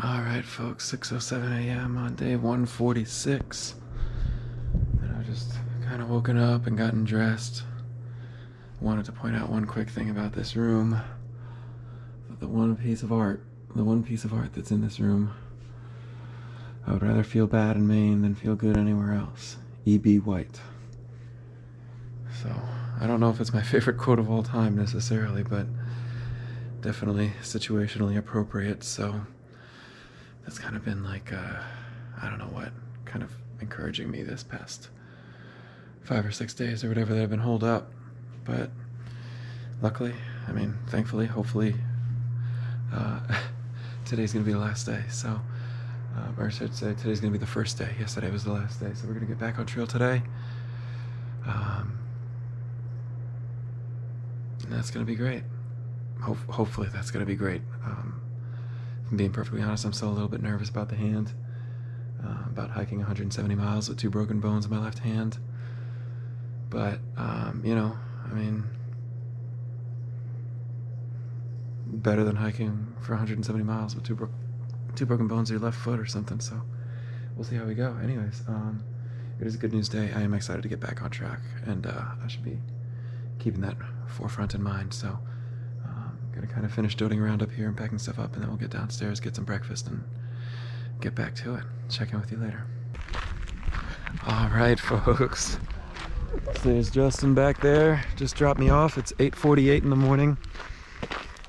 Alright folks, 6:07 a.m. on day 146. And I've just kind of woken up and gotten dressed. Wanted to point out one quick thing about this room. The one piece of art that's in this room. I would rather feel bad in Maine than feel good anywhere else. E.B. White. So, I don't know if it's my favorite quote of all time necessarily, but definitely situationally appropriate, so that's kind of been like, I don't know what, kind of encouraging me this past 5 or 6 days or whatever that I've been holed up. But luckily, thankfully, hopefully, today's gonna be the last day, so, or I should say today's gonna be the first day. Yesterday was the last day, so we're gonna get back on trail today. And that's gonna be great. Hopefully that's gonna be great. If I'm being perfectly honest, I'm still a little bit nervous about the hand, about hiking 170 miles with 2 broken bones in my left hand. But, better than hiking for 170 miles with two broken bones in your left foot or something, so we'll see how we go. Anyways, it is a good news day. I am excited to get back on track, and I should be keeping that forefront in mind, so gonna kind of finish doting around up here and packing stuff up, and then we'll get downstairs, get some breakfast, and get back to it. Check in with you later. All right, folks. So there's Justin back there. Just dropped me off. It's 8:48 in the morning.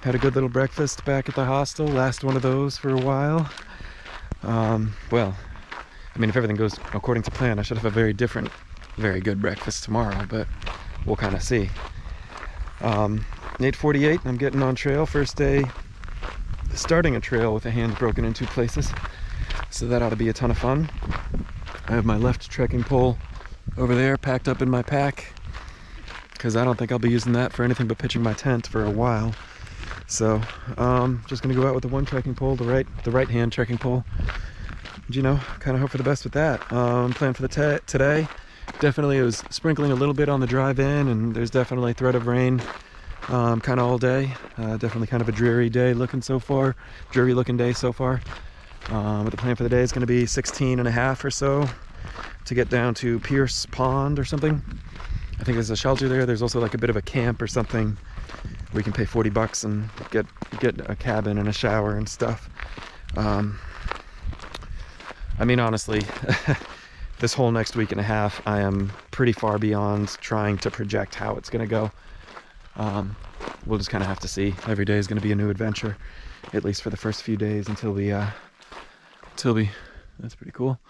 Had a good little breakfast back at the hostel. Last one of those for a while. If everything goes according to plan, I should have a very good breakfast tomorrow, but we'll kind of see. 8:48, I'm getting on trail. First day starting a trail with a hand broken in 2 places, so that ought to be a ton of fun. I have my left trekking pole over there packed up in my pack, because I don't think I'll be using that for anything but pitching my tent for a while. So just gonna go out with the one trekking pole, the right hand trekking pole, and, kind of hope for the best with that. Plan for the today, definitely it was sprinkling a little bit on the drive in, and there's definitely a threat of rain kind of all day. Definitely kind of a dreary day looking so far, dreary looking day so far. But the plan for the day is going to be 16 and a half or so to get down to Pierce Pond or something. I think there's a shelter there. There's also like a bit of a camp or something where you can pay $40 and get a cabin and a shower and stuff. Honestly, this whole next week and a half, I am pretty far beyond trying to project how it's going to go. We'll just kind of have to see. Every day is going to be a new adventure, at least for the first few days until we that's pretty cool,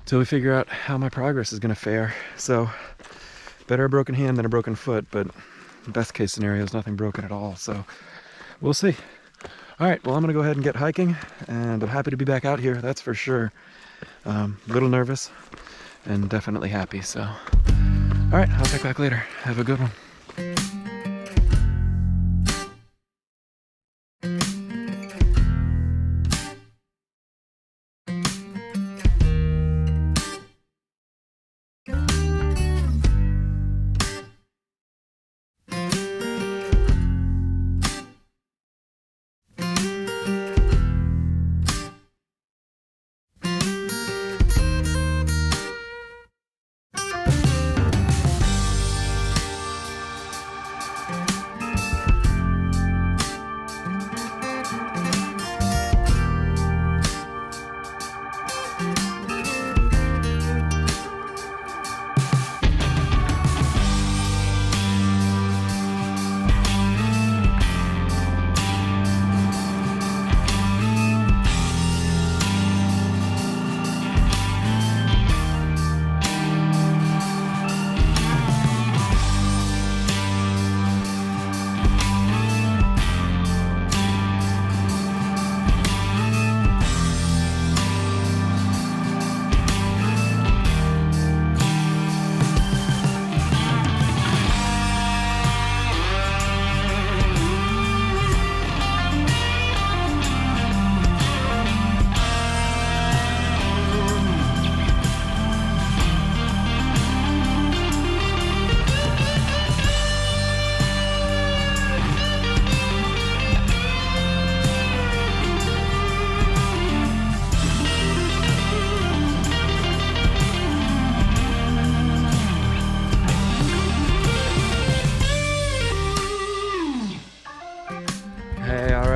until we figure out how my progress is going to fare. So better a broken hand than a broken foot, but best case scenario is nothing broken at all, so we'll see. All right, well, I'm going to go ahead and get hiking, and I'm happy to be back out here, that's for sure. A little nervous and definitely happy, so all right, I'll check back later. Have a good one.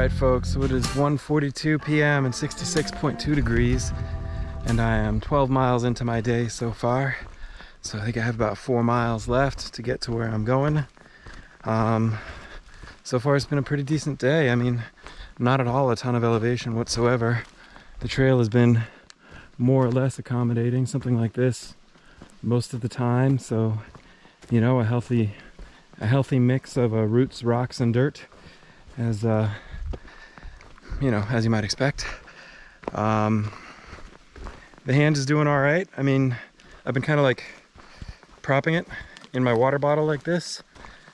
Alright folks, so it is 1:42 p.m. and 66.2 degrees, and I am 12 miles into my day so far. So I think I have about 4 miles left to get to where I'm going. So far it's been a pretty decent day. I mean, not at all a ton of elevation whatsoever. The trail has been more or less accommodating, something like this most of the time. So, you know, a healthy mix of roots, rocks, and dirt, as you know, as you might expect. The hand is doing all right. I mean, I've been kind of like propping it in my water bottle like this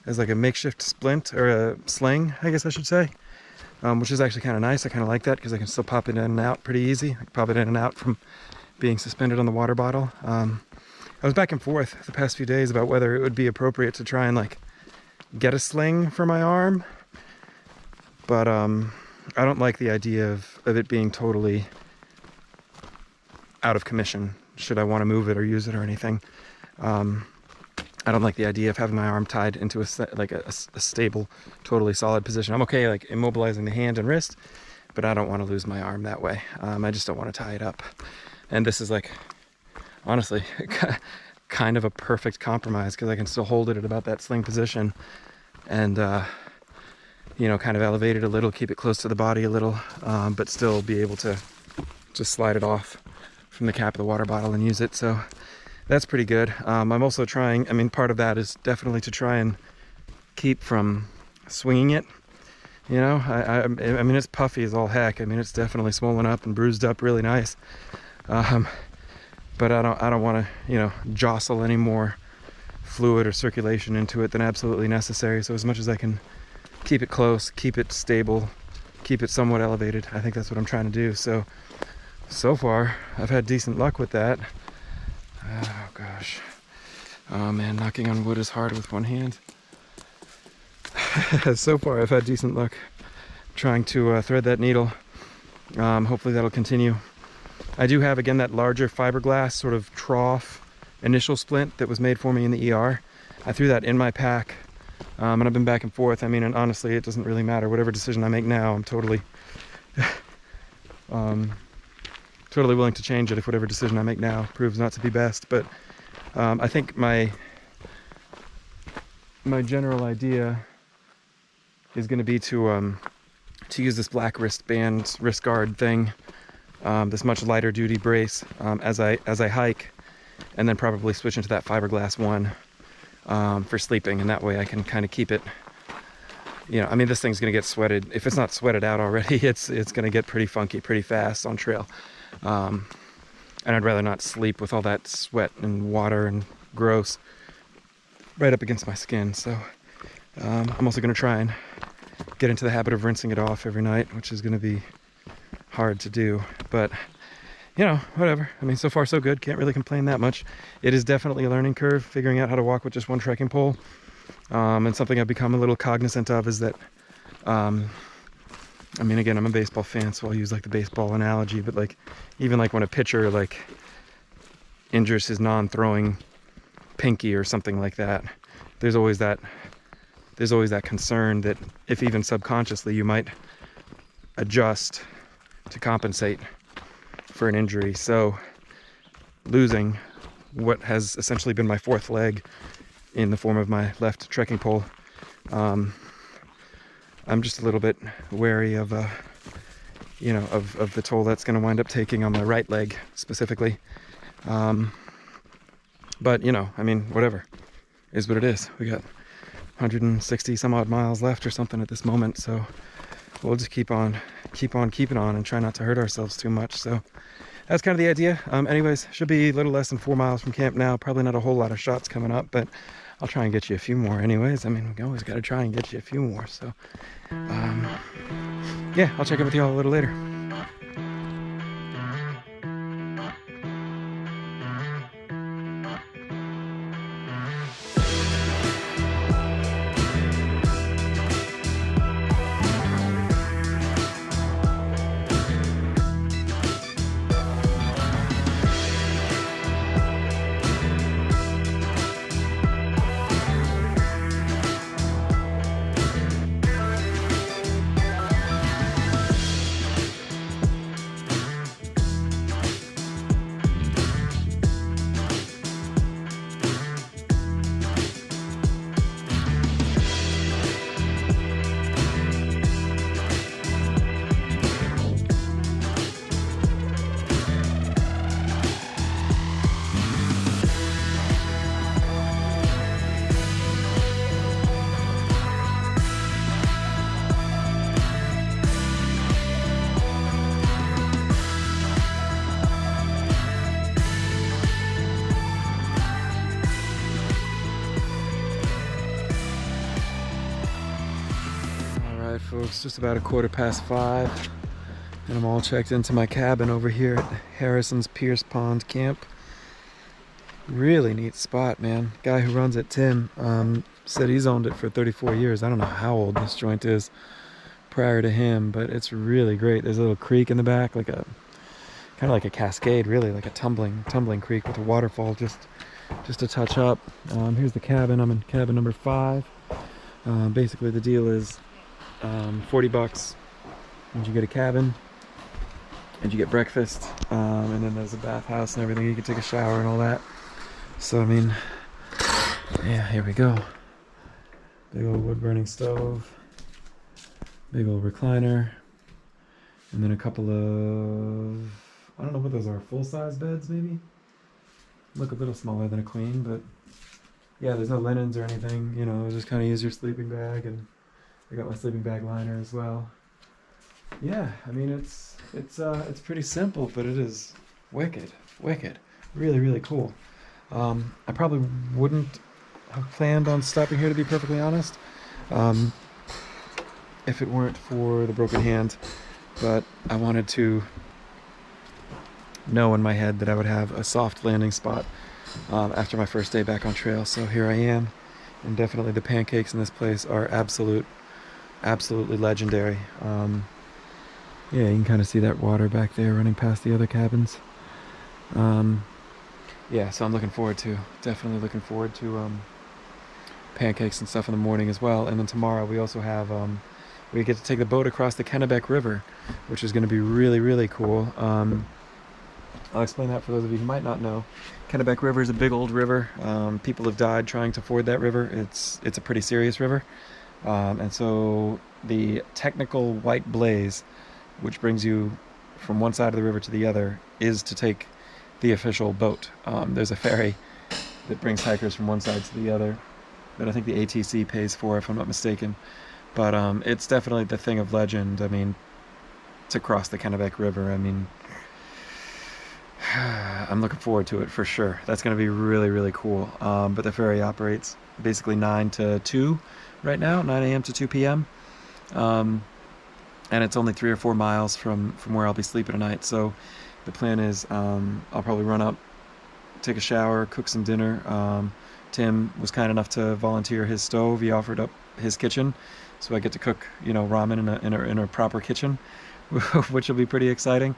as like a makeshift splint, or a sling, I guess I should say, which is actually kind of nice. I kind of like that because I can still pop it in and out pretty easy. I can pop it in and out from being suspended on the water bottle. I was back and forth the past few days about whether it would be appropriate to try and like get a sling for my arm, but I don't like the idea of it being totally out of commission should I want to move it or use it or anything. I don't like the idea of having my arm tied into a stable, totally solid position. I'm okay like immobilizing the hand and wrist, but I don't want to lose my arm that way. I just don't want to tie it up. And this is like, honestly, kind of a perfect compromise because I can still hold it at about that sling position and, you know, kind of elevate it a little, keep it close to the body a little, but still be able to just slide it off from the cap of the water bottle and use it. So that's pretty good. I'm also trying, I mean, part of that is definitely to try and keep from swinging it. You know, I mean, it's puffy as all heck. I mean, it's definitely swollen up and bruised up really nice. But I don't want to, you know, jostle any more fluid or circulation into it than absolutely necessary. So as much as I can keep it close, keep it stable, keep it somewhat elevated, I think that's what I'm trying to do. So far, I've had decent luck with that. Oh gosh. Oh man, knocking on wood is hard with one hand. So far, I've had decent luck trying to thread that needle. Hopefully that'll continue. I do have, again, that larger fiberglass sort of trough initial splint that was made for me in the ER. I threw that in my pack, and I've been back and forth. I mean, and honestly, it doesn't really matter. Whatever decision I make now, I'm totally totally willing to change it if whatever decision I make now proves not to be best. But I think my general idea is going to be to use this black wrist guard thing, this much lighter duty brace, as I hike, and then probably switch into that fiberglass one for sleeping, and that way I can kind of keep it. You know, I mean, this thing's going to get sweated. If it's not sweated out already, it's going to get pretty funky pretty fast on trail. And I'd rather not sleep with all that sweat and water and gross right up against my skin. So I'm also going to try and get into the habit of rinsing it off every night, which is going to be hard to do. But, you know, whatever. I mean, so far so good. Can't really complain that much. It is definitely a learning curve, figuring out how to walk with just one trekking pole. And something I've become a little cognizant of is that, I mean, again, I'm a baseball fan, so I'll use like the baseball analogy, but like, even like when a pitcher like injures his non-throwing pinky or something like that, there's always that concern that if even subconsciously you might adjust to compensate for an injury. So losing what has essentially been my fourth leg in the form of my left trekking pole, I'm just a little bit wary of, you know, of the toll that's going to wind up taking on my right leg specifically. But, you know, I mean, whatever is what it is. We got 160 some odd miles left or something at this moment. So we'll just keep on keeping on and try not to hurt ourselves too much. So that's kind of the idea. Anyways, should be a little less than 4 miles from camp now. Probably not a whole lot of shots coming up, but I'll try and get you a few more anyways. I mean, we always got to try and get you a few more. So, yeah, I'll check in with you all a little later. folks, just about 5:15, and I'm all checked into my cabin over here at Harrison's Pierce Pond Camp. Really neat spot, man. Guy who runs it, Tim, said he's owned it for 34 years. I don't know how old this joint is prior to him, but it's really great. There's a little creek in the back, like a kind of like a cascade, really, like a tumbling creek with a waterfall just a touch up. Here's the cabin. I'm in cabin number 5. Basically the deal is $40 and you get a cabin and you get breakfast, and then there's a bathhouse and everything. You can take a shower and all that. So I mean, yeah, here we go. Big old wood burning stove, big old recliner, and then a couple of, I don't know what those are, full-size beds maybe? Look a little smaller than a queen, but yeah, there's no linens or anything, you know, just kind of use your sleeping bag, and I got my sleeping bag liner as well. Yeah, I mean, it's pretty simple, but it is wicked, really, really cool. I probably wouldn't have planned on stopping here, to be perfectly honest, if it weren't for the broken hand, but I wanted to know in my head that I would have a soft landing spot after my first day back on trail. So here I am, and definitely the pancakes in this place are absolutely legendary. Yeah, you can kind of see that water back there running past the other cabins. Yeah, so I'm definitely looking forward to pancakes and stuff in the morning as well. And then tomorrow we also have, we get to take the boat across the Kennebec River, which is going to be really, really cool. I'll explain that for those of you who might not know. Kennebec River is a big old river. People have died trying to ford that river. It's a pretty serious river. And so the technical white blaze, which brings you from one side of the river to the other, is to take the official boat. There's a ferry that brings hikers from one side to the other that I think the ATC pays for, if I'm not mistaken. But it's definitely the thing of legend. I mean, to cross the Kennebec River, I mean, I'm looking forward to it for sure. That's going to be really, really cool. But the ferry operates basically 9 to 2 right now, 9 a.m. to 2 p.m. And it's only 3 or 4 miles from where I'll be sleeping tonight. So the plan is I'll probably run up, take a shower, cook some dinner. Tim was kind enough to volunteer his stove. He offered up his kitchen, so I get to cook, you know, ramen in a proper kitchen, which will be pretty exciting.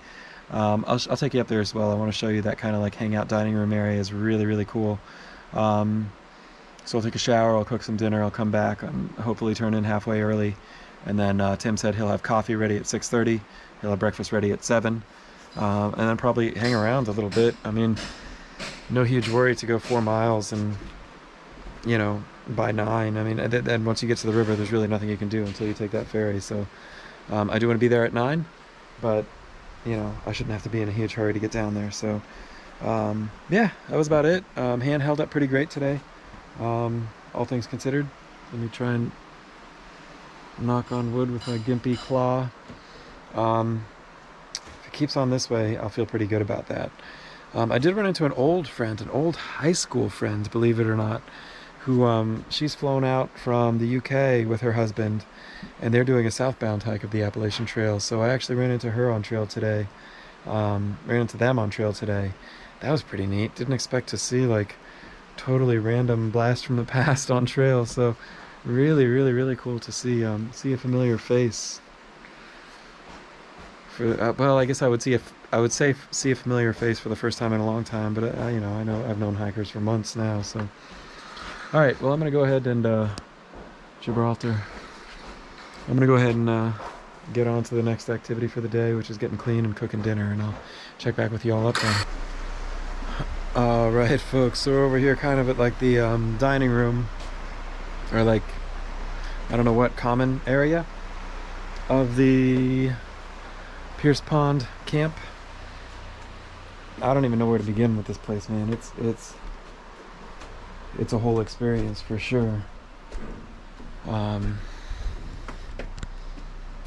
I'll take you up there as well. I want to show you that kind of like hangout dining room area is really, really cool. So I'll take a shower, I'll cook some dinner, I'll come back, and hopefully turn in halfway early. And then Tim said he'll have coffee ready at 6:30. He'll have breakfast ready at 7. And then probably hang around a little bit. I mean, no huge worry to go 4 miles and, you know, by 9. I mean, and once you get to the river, there's really nothing you can do until you take that ferry. So I do want to be there at 9, but, you know, I shouldn't have to be in a huge hurry to get down there. So yeah, that was about it. Hand held up pretty great today, all things considered. Let me try and knock on wood with my gimpy claw. If it keeps on this way, I'll feel pretty good about that. I did run into an old friend, an old high school friend, believe it or not, who she's flown out from the UK with her husband, and they're doing a southbound hike of the Appalachian Trail. So I actually ran into her on trail today. Ran into them on trail today. That was pretty neat. Didn't expect to see like totally random blast from the past on trail. So really, really, really cool to see a familiar face. For well, I guess I would see a familiar face for the first time in a long time. But you know, I've known hikers for months now. So all right, well, I'm gonna go ahead and Gibraltar. I'm gonna go ahead and get on to the next activity for the day, which is getting clean and cooking dinner, and I'll check back with you all up then. All right, folks, so we're over here kind of at like the dining room, or like, I don't know what, common area of the Pierce Pond camp. I don't even know where to begin with this place, man. It's a whole experience for sure.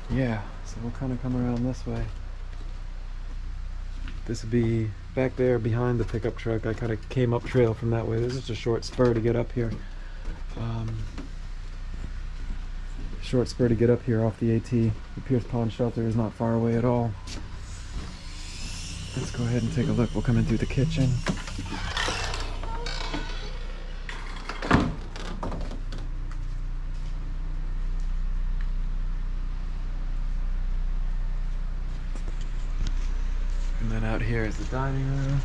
Yeah, so we'll kind of come around this way. This would be back there behind the pickup truck. I kind of came up trail from that way. This is just a short spur to get up here. short spur to get up here off the AT. The Pierce Pond shelter is not far away at all. Let's go ahead and take a look. We'll come in through the kitchen. And then out here is the dining room.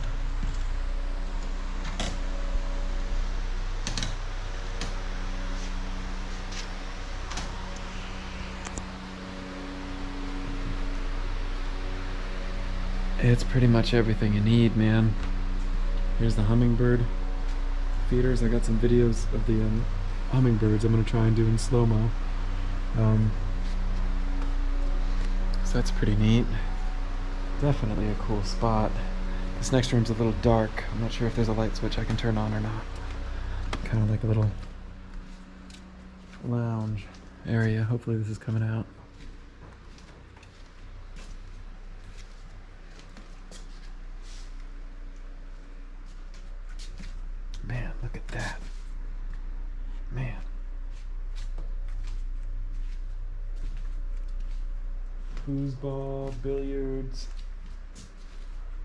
It's pretty much everything you need, man. Here's the hummingbird feeders. I got some videos of the hummingbirds I'm gonna try and do in slow-mo. So that's pretty neat. Definitely a cool spot. This next room's a little dark. I'm not sure if there's a light switch I can turn on or not. Kind of like a little lounge area. Hopefully this is coming out. Man, look at that. Man. Foosball, billiards.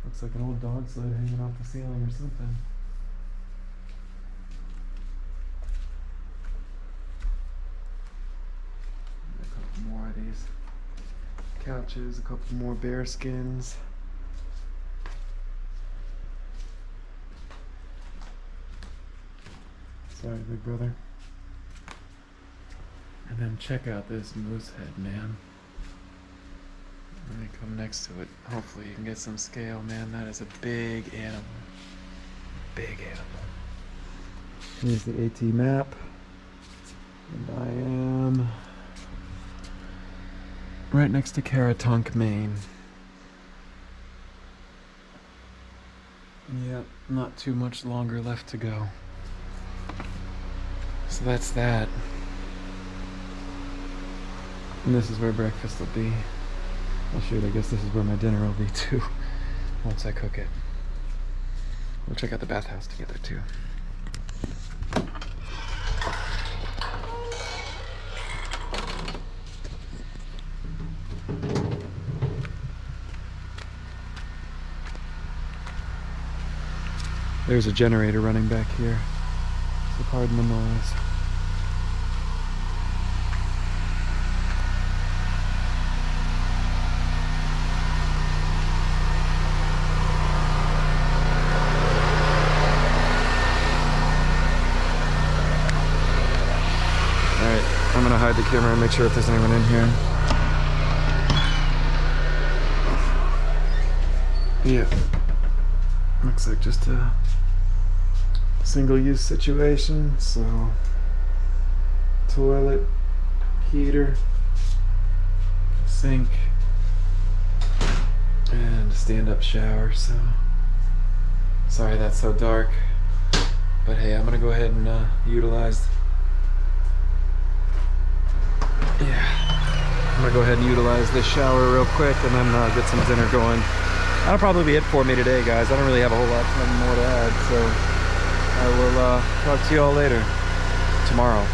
Looks like an old dog sled hanging off the ceiling or something. A couple more of these couches, a couple more bear skins. Sorry, big brother. And then check out this moose head, man. Let me come next to it. Hopefully you can get some scale, man. That is a big animal. Big animal. Here's the AT map. And I am right next to Caratonk, Maine. Yep, not too much longer left to go. So that's that. And this is where breakfast will be. Well, shoot, I guess this is where my dinner will be too, once I cook it. We'll check out the bathhouse together too. There's a generator running back here, so pardon the noise. I'm gonna hide the camera and make sure if there's anyone in here. Yeah. Looks like just a single-use situation, so toilet, heater, sink, and a stand-up shower, so sorry that's so dark, but hey, I'm gonna go ahead and utilize this shower real quick and then get some dinner going. That'll probably be it for me today, guys. I don't really have a whole lot more to add, so I will talk to you all later tomorrow.